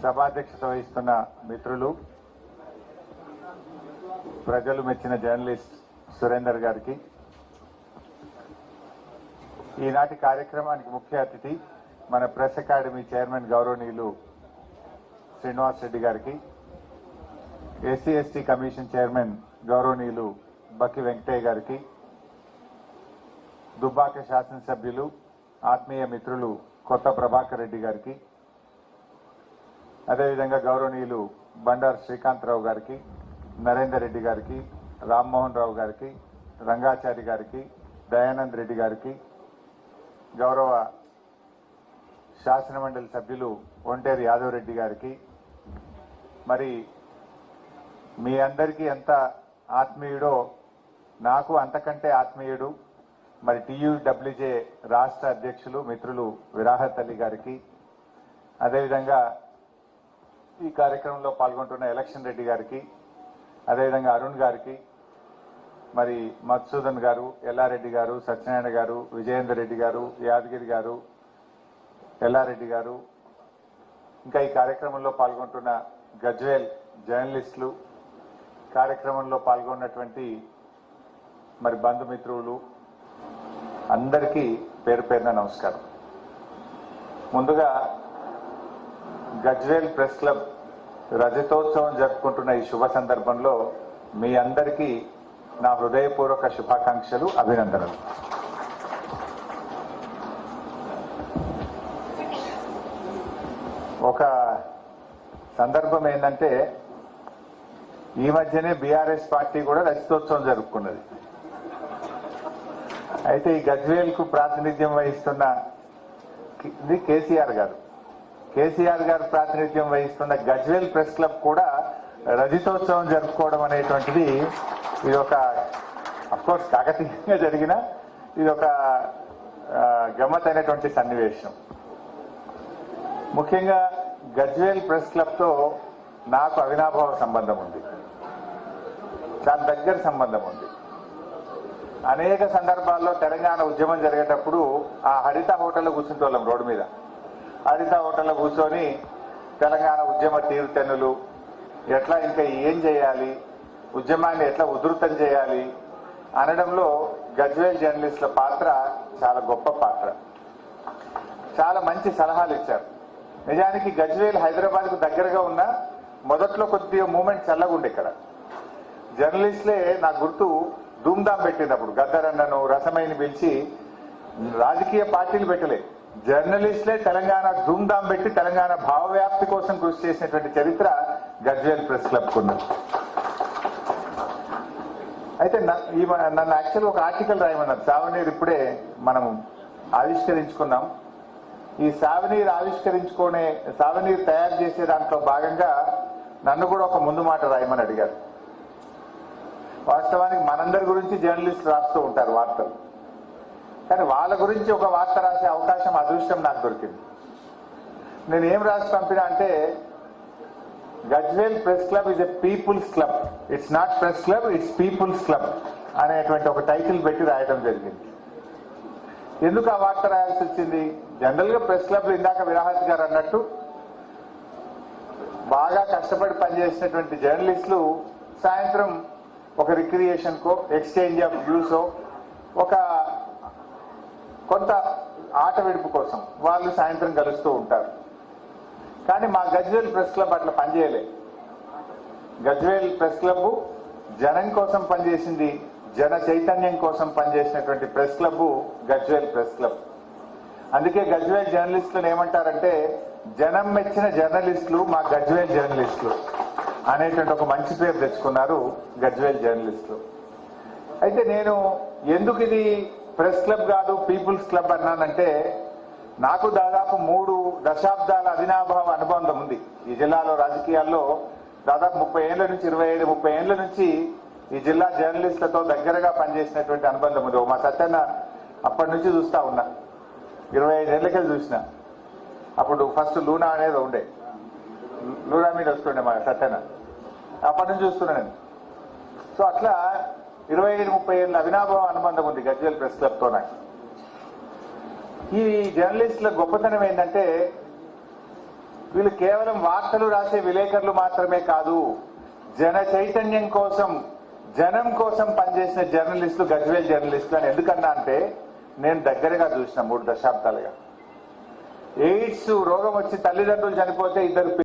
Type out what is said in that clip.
సభాధ్యక్షత వహిస్తున్న మిత్రులు, ప్రజలు మెచ్చిన జర్నలిస్ట్ సురేందర్ గారికి, ఈనాటి కార్యక్రమానికి ముఖ్య అతిథి మన ప్రెస్ అకాడమీ చైర్మన్ గౌరవనీయులు శ్రీనివాస్ రెడ్డి గారికి, ఎస్సీ ఎస్టీ కమిషన్ చైర్మన్ గౌరవనీయులు బక్కి వెంకటయ్య గారికి, దుబ్బాక శాసనసభ్యులు ఆత్మీయ మిత్రులు కొత్త ప్రభాకర్ రెడ్డి గారికి, అదేవిధంగా గౌరవనీయులు బండారు శ్రీకాంతరావు గారికి, నరేందర్ రెడ్డి గారికి, రామ్మోహన్ రావు గారికి, రంగాచారి గారికి, దయానంద్ రెడ్డి గారికి, గౌరవ శాసనమండలి సభ్యులు ఒంటేరు యాదవ్ రెడ్డి గారికి, మరి మీ అందరికీ ఎంత ఆత్మీయుడో నాకు అంతకంటే ఆత్మీయుడు మరి టీయూడబ్ల్యూజే రాష్ట్ర అధ్యక్షులు మిత్రులు విరాహత్ అలీ గారికి, అదేవిధంగా ఈ కార్యక్రమంలో పాల్గొంటున్న ఎలక్షన్ రెడ్డి గారికి, అదేవిధంగా అరుణ్ గారికి, మరి మధుసూదన్ గారు, ఎల్లారెడ్డి గారు, సత్యనారాయణ గారు, విజయేందర్ రెడ్డి గారు, యాదగిరి గారు, ఎల్లారెడ్డి గారు, ఇంకా ఈ కార్యక్రమంలో పాల్గొంటున్న గజ్వేల్ జర్నలిస్టులు, కార్యక్రమంలో పాల్గొన్నటువంటి మరి బంధుమిత్రులు అందరికీ పేరు పేరున నమస్కారం. ముందుగా గజ్వేల్ ప్రెస్ క్లబ్ రజతోత్సవం జరుపుకుంటున్న ఈ శుభ సందర్భంలో మీ అందరికీ నా హృదయపూర్వక శుభాకాంక్షలు, అభినందనలు. ఒక సందర్భం ఏంటంటే ఈ మధ్యనే బీఆర్ఎస్ పార్టీ కూడా రజతోత్సవం జరుపుకున్నది. అయితే ఈ గజ్వేల్ కు ప్రాతినిధ్యం వహిస్తున్న కేసీఆర్ గారు ప్రాతినిధ్యం వహిస్తున్న గజ్వేల్ ప్రెస్ క్లబ్ కూడా రజతోత్సవం జరుపుకోవడం అనేటువంటిది ఇది ఒక అఫ్కోర్స్ కాకతీయంగా జరిగిన ఇది ఒక గమ్మత్తైనటువంటి సన్నివేశం. ముఖ్యంగా గజ్వేల్ ప్రెస్ క్లబ్ తో నాకు అవినాభావ సంబంధం ఉంది, చాలా దగ్గర సంబంధం ఉంది. అనేక సందర్భాల్లో తెలంగాణ ఉద్యమం జరిగేటప్పుడు ఆ హరిత హోటల్లో కూర్చుంటోళ్ళం, రోడ్డు మీద హరిత హోటల్లో కూర్చొని తెలంగాణ ఉద్యమ తీరుతెన్నులు ఎట్లా ఇంకా ఏం చేయాలి, ఉద్యమాన్ని ఎట్లా ఉధృతం చేయాలి అనడంలో గజ్వేల్ జర్నలిస్టుల పాత్ర చాలా గొప్ప పాత్ర. చాలా మంచి సలహాలు ఇచ్చారు. నిజానికి గజ్వేల్ హైదరాబాద్ కు దగ్గరగా ఉన్న మొదట్లో కొద్దిగా మూమెంట్ చల్లగుండే ఇక్కడ. జర్నలిస్టులే నాకు గుర్తు ధూమ్ధాం పెట్టినప్పుడు గద్దరన్నను రసమైని పిలిచి రాజకీయ పార్టీలు పెట్టలే, జర్నలిస్టులే తెలంగాణ ధూమ్ధాం పెట్టి తెలంగాణ భావవ్యాప్తి కోసం కృషి చేసినటువంటి చరిత్ర గజ్వేల్ ప్రెస్ క్లబ్ కున్నది. అయితే నన్ను యాక్చువల్గా ఒక ఆర్టికల్ రాయమన్నారు. సావనీర్ ఇప్పుడే మనం ఆవిష్కరించుకున్నాం. ఈ సావనీర్ తయారు చేసే దాంట్లో భాగంగా నన్ను కూడా ఒక ముందు మాట రాయమని అడిగారు. వాస్తవానికి మనందరి గురించి జర్నలిస్టులు రాస్తూ ఉంటారు వార్తలు, కానీ వాళ్ళ గురించి ఒక వార్త రాసే అవకాశం, అదృష్టం నాకు దొరికింది. నేను ఏం రాసి పంపినా అంటే Gajwel press club is a people's club, it's not press club, it's people's club అనేటువంటి ఒక టైటిల్ పెట్టి రాయడం జరిగింది. ఎందుకు ఆ వార్త రాయాల్సి వచ్చింది? జనరల్ గా ప్రెస్ క్లబ్ ఇందాక విరాహత్ గారు అన్నట్టు బాగా కష్టపడి పనిచేసినటువంటి జర్నలిస్టులు సాయంత్రం ఒక రిక్రియేషన్ కో, ఎక్స్చేంజ్ ఆఫ్ వ్యూసో, ఒక కొంత ఆట విడుపు కోసం వాళ్ళు సాయంత్రం కలుస్తూ ఉంటారు. కానీ మా గజ్వేల్ ప్రెస్ క్లబ్ అట్లా పనిచేయలే. గజ్వేల్ ప్రెస్ క్లబ్ జనం కోసం పనిచేసింది, జన చైతన్యం కోసం పనిచేసినటువంటి press club Gajwel press club. అందుకే గజ్వేల్ జర్నలిస్టులను ఏమంటారంటే జనం మెచ్చిన జర్నలిస్టులు మా గజ్వేల్ జర్నలిస్టులు అనేటువంటి ఒక మంచి పేరు తెచ్చుకున్నారు గజ్వేల్ జర్నలిస్టులు. అయితే నేను ఎందుకు ఇది ప్రెస్ క్లబ్ కాదు పీపుల్స్ క్లబ్ అన్నానంటే నాకు దాదాపు 3 దశాబ్దాల అవినాభావ అనుబంధం ఉంది ఈ జిల్లాలో. రాజకీయాల్లో దాదాపు 30 ఏళ్ల నుంచి 25-30 ఏళ్ల నుంచి ఈ జిల్లా జర్నలిస్టులతో దగ్గరగా పనిచేసినటువంటి అనుబంధం ఉంది. మా సత్యన్న అప్పటి నుంచి చూస్తా ఉన్నా, 25 ఏళ్లకెళ్ళి చూసిన. అప్పుడు ఫస్ట్ లూనా అనేది ఉండే, లూనా మీద వస్తుండే మా సత్యన్న, అప్పటి నుంచి చూస్తున్నా నేను. సో అట్లా 25-30 ఏళ్ళ అవినాభావ అనుబంధం ఉంది గజ్వేల్ ప్రెస్ క్లబ్ తో నాకు. ఈ జర్నలిస్టుల గొప్పతనం ఏంటంటే వీళ్ళు కేవలం వార్తలు రాసే విలేకరులు మాత్రమే కాదు, జన చైతన్యం కోసం, జనం కోసం పనిచేసిన జర్నలిస్టులు గజ్వేల్ జర్నలిస్టులు అని ఎందుకన్నా అంటే నేను దగ్గరగా చూసిన 3 దశాబ్దాలుగా. ఎయిడ్స్ రోగం వచ్చి తల్లిదండ్రులు చనిపోతే 2